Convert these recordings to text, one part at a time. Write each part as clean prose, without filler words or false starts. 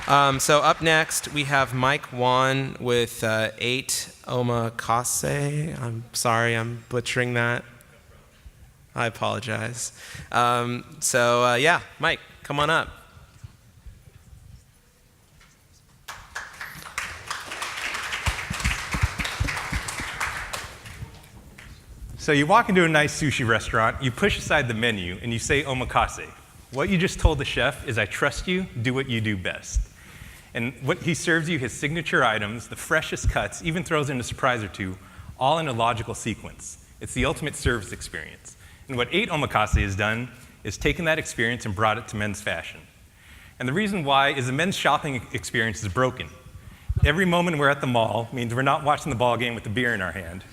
So up next, we have Mike Wan with 8Omakase. I'm sorry, I'm butchering that. I apologize. Yeah, Mike, come on up. So you walk into a nice sushi restaurant, you push aside the menu, and you say omakase. What you just told the chef is, I trust you, do what you do best. And what he serves you, his signature items, the freshest cuts, even throws in a surprise or two, all in a logical sequence. It's the ultimate service experience. And what 8Omakase has done is taken that experience and brought it to men's fashion. And the reason why is the men's shopping experience is broken. Every moment we're at the mall means we're not watching the ball game with the beer in our hand.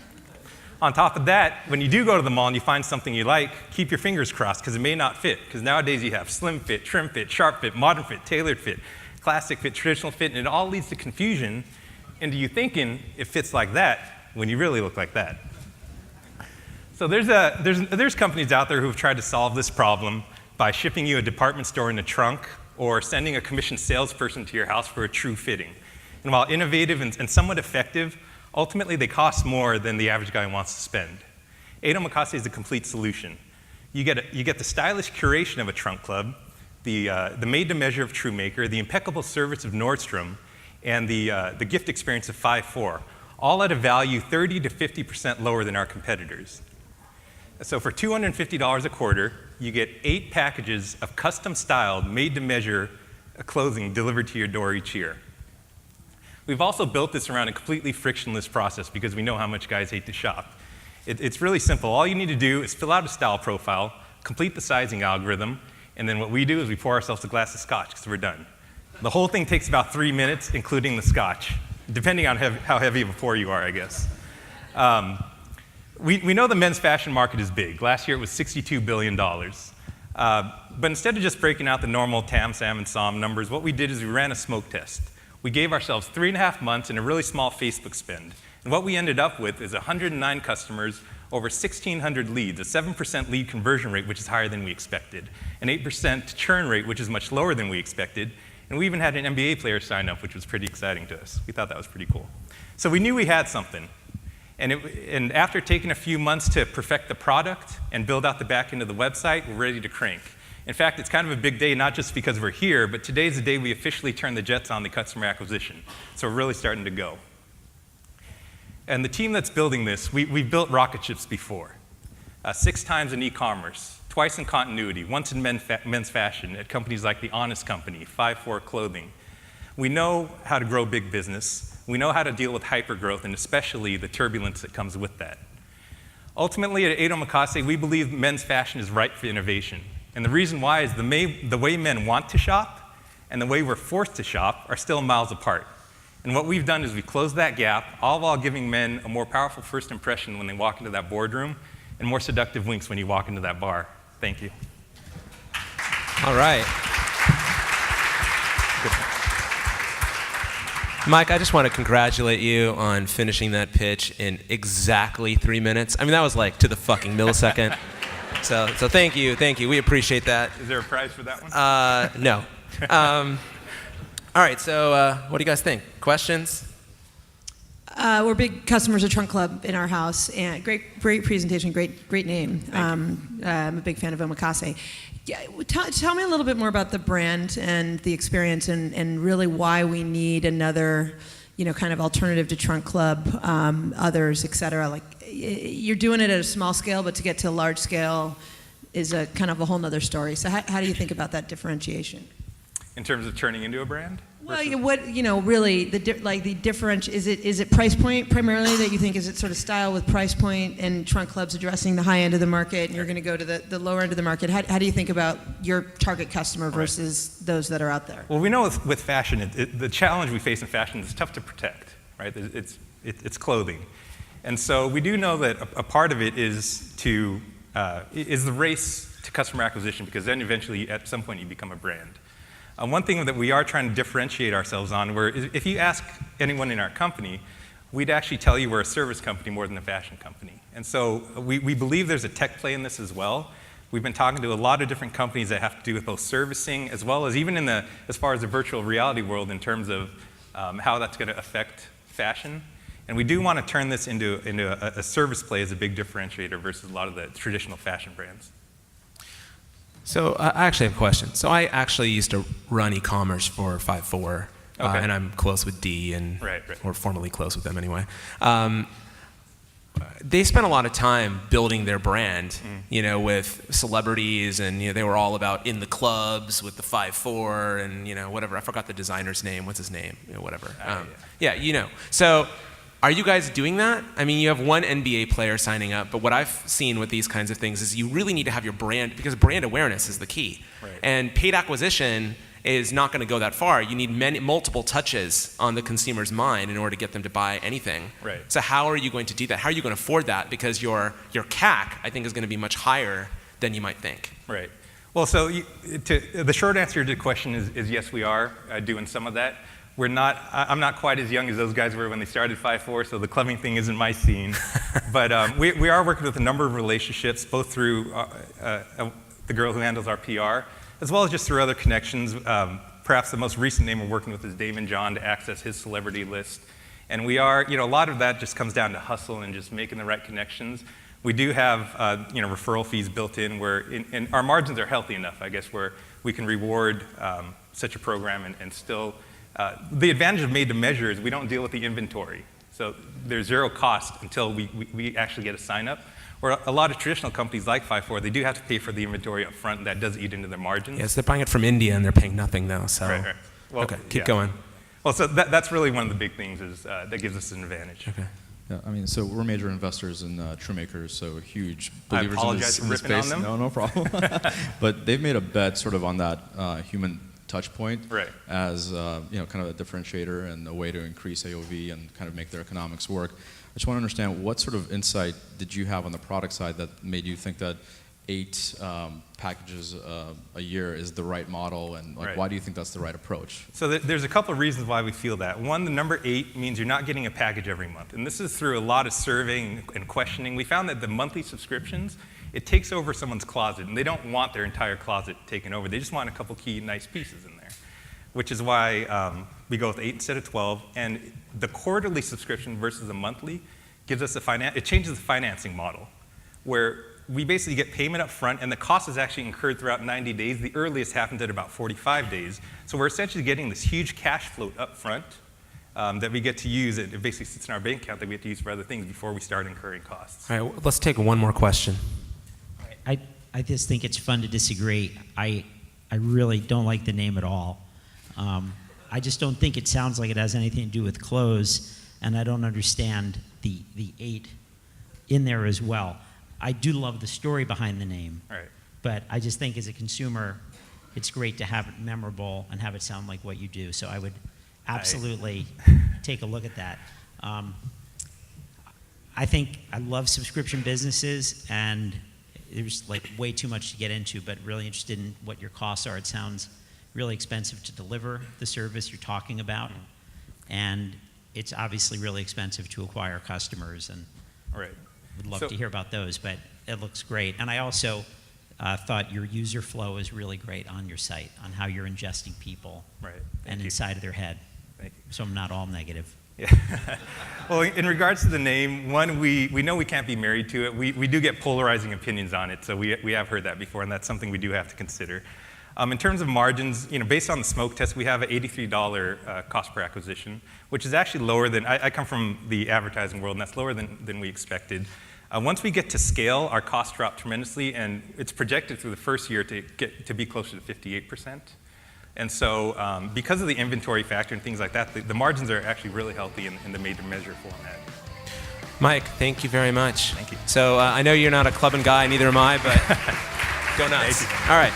On top of that, when you do go to the mall and you find something you like, keep your fingers crossed because it may not fit. Because nowadays you have slim fit, trim fit, sharp fit, modern fit, tailored fit, classic fit, traditional fit, and it all leads to confusion into you thinking it fits like that when you really look like that. So there's companies out there who have tried to solve this problem by shipping you a department store in a trunk or sending a commissioned salesperson to your house for a true fitting. And while innovative and somewhat effective, ultimately they cost more than the average guy wants to spend. 8Omakase is a complete solution. You get the stylish curation of a trunk club, the made-to-measure of Truemaker, the impeccable service of Nordstrom, and the gift experience of 5-4, all at a value 30 to 50% lower than our competitors. So for $250 a quarter, you get 8 packages of custom-styled, made-to-measure clothing delivered to your door each year. We've also built this around a completely frictionless process because we know how much guys hate to shop. It's really simple. All you need to do is fill out a style profile, complete the sizing algorithm, and then what we do is we pour ourselves a glass of scotch because we're done. The whole thing takes about 3 minutes, including the scotch, depending on how heavy of a pour you are, I guess. We know the men's fashion market is big. Last year it was $62 billion. But instead of just breaking out the normal TAM, SAM, and SOM numbers, what we did is we ran a smoke test. We gave ourselves 3.5 months and a really small Facebook spend. And what we ended up with is 109 customers, over 1,600 leads, a 7% lead conversion rate, which is higher than we expected, an 8% churn rate, which is much lower than we expected, and we even had an NBA player sign up, which was pretty exciting to us. We thought that was pretty cool. So we knew we had something. And after taking a few months to perfect the product and build out the back end of the website, we're ready to crank. In fact, it's kind of a big day, not just because we're here, but today's the day we officially turn the jets on the customer acquisition. So we're really starting to go. And the team that's building this, we've built rocket ships before. 6 times in e-commerce, twice in continuity, once in men's fashion at companies like The Honest Company, 5-4 Clothing. We know how to grow big business. We know how to deal with hypergrowth and especially the turbulence that comes with that. Ultimately, at 8Omakase, we believe men's fashion is ripe for innovation. And the reason why is the way men want to shop and the way we're forced to shop are still miles apart. And what we've done is we've closed that gap, all while giving men a more powerful first impression when they walk into that boardroom and more seductive winks when you walk into that bar. Thank you. All right. Mike, I just want to congratulate you on finishing that pitch in exactly 3 minutes. I mean, that was like to the fucking millisecond. So thank you. We appreciate that. Is there a prize for that one? No. All right, so what do you guys think? Questions? We're big customers of Trunk Club in our house, and great presentation, great name. I'm a big fan of Omakase. Yeah, tell me a little bit more about the brand and the experience, and really why we need another, kind of alternative to Trunk Club, others, et cetera. Like, you're doing it at a small scale, but to get to a large scale is a kind of a whole nother story. So how do you think about that differentiation? In terms of turning into a brand? Well, really, the difference, is it price point primarily that you think, is it sort of style with price point, and Trunk Club's addressing the high end of the market, and you're going to go to the lower end of the market? How do you think about your target customer versus those that are out there? Well, we know with fashion, the challenge we face in fashion is tough to protect, right? It's clothing. And so we do know that a part of it is the race to customer acquisition, because then eventually, at some point, you become a brand. One thing that we are trying to differentiate ourselves on, where if you ask anyone in our company, we'd actually tell you we're a service company more than a fashion company. And so we believe there's a tech play in this as well, We've been talking to a lot of different companies that have to do with both servicing as well as even as far as the virtual reality world in terms of how that's going to affect fashion. And we do want to turn this into a service play as a big differentiator versus a lot of the traditional fashion brands. So I actually have a question. So I actually used to run e-commerce for 5-4, Okay. and I'm close with D, Right. or formerly close with them anyway. They spent a lot of time building their brand, with celebrities, and they were all about in the clubs with the 5-4 and whatever. I forgot the designer's name. What's his name? Whatever. Yeah. So, are you guys doing that? I mean, you have one NBA player signing up, but what I've seen with these kinds of things is you really need to have your brand, because brand awareness is the key. Right. And paid acquisition is not going to go that far. You need multiple touches on the consumer's mind in order to get them to buy anything. Right. So how are you going to do that? How are you going to afford that? Because your CAC, I think, is going to be much higher than you might think. Right. Well, so the short answer to the question is yes, we are doing some of that. I'm not quite as young as those guys were when they started 5-4, so the clubbing thing isn't my scene. But we are working with a number of relationships, both through the girl who handles our PR, as well as just through other connections. Perhaps the most recent name we're working with is Damon John to access his celebrity list. And we are, a lot of that just comes down to hustle and just making the right connections. We do have, referral fees built in and our margins are healthy enough, I guess, where we can reward such a program and still, the advantage of made to measure is we don't deal with the inventory. So there's zero cost until we actually get a sign up. Where a lot of traditional companies like 5-4, they do have to pay for the inventory up front, and that does eat into their margins. Yes, they're buying it from India and they're paying nothing though. So. Right. Well, okay, keep going. Well, so that's really one of the big things is that gives us an advantage. Okay. Yeah, I mean, so we're major investors in Truemakers, so huge believers I apologize in this for ripping space. on them. No problem. But they've made a bet sort of on that human touch point Right. as kind of a differentiator and a way to increase AOV and kind of make their economics work. I just want to understand what sort of insight did you have on the product side that made you think that 8 packages a year is the right model, and Right. why do you think that's the right approach? So there's a couple of reasons why we feel that. One, the number 8 means you're not getting a package every month. And this is through a lot of surveying and questioning. We found that the monthly subscriptions, it takes over someone's closet, and they don't want their entire closet taken over. They just want a couple key nice pieces in there, which is why we go with 8 instead of 12. And the quarterly subscription versus the monthly gives us it changes the financing model, where we basically get payment up front, and the cost is actually incurred throughout 90 days. The earliest happens at about 45 days. So we're essentially getting this huge cash float up front that we get to use. It basically sits in our bank account that we get to use for other things before we start incurring costs. All right, let's take one more question. I just think it's fun to disagree. I really don't like the name at all. I just don't think it sounds like it has anything to do with clothes, and I don't understand the 8 in there as well. I do love the story behind the name, Right. but I just think as a consumer, it's great to have it memorable and have it sound like what you do. So I would absolutely take a look at that. I love subscription businesses, and there's like way too much to get into, but really interested in what your costs are. It sounds really expensive to deliver the service you're talking about, and it's obviously really expensive to acquire customers, and Right. would love to hear about those, but it looks great. And I also thought your user flow is really great on your site, on how you're ingesting people Right. and inside of their head. Thank you. So I'm not all negative. Yeah. Well, in regards to the name, one, we know we can't be married to it. We do get polarizing opinions on it, so we have heard that before, and that's something we do have to consider. In terms of margins, based on the smoke test, we have an $83 cost per acquisition, which is actually lower than, I come from the advertising world, and that's lower than we expected. Once we get to scale, our costs drop tremendously, and it's projected through the first year to be closer to 58%. And so because of the inventory factor and things like that, the margins are actually really healthy in the made-to-measure format. Mike, thank you very much. Thank you. So I know you're not a clubbing guy, neither am I, but go nuts. Thank you. All right.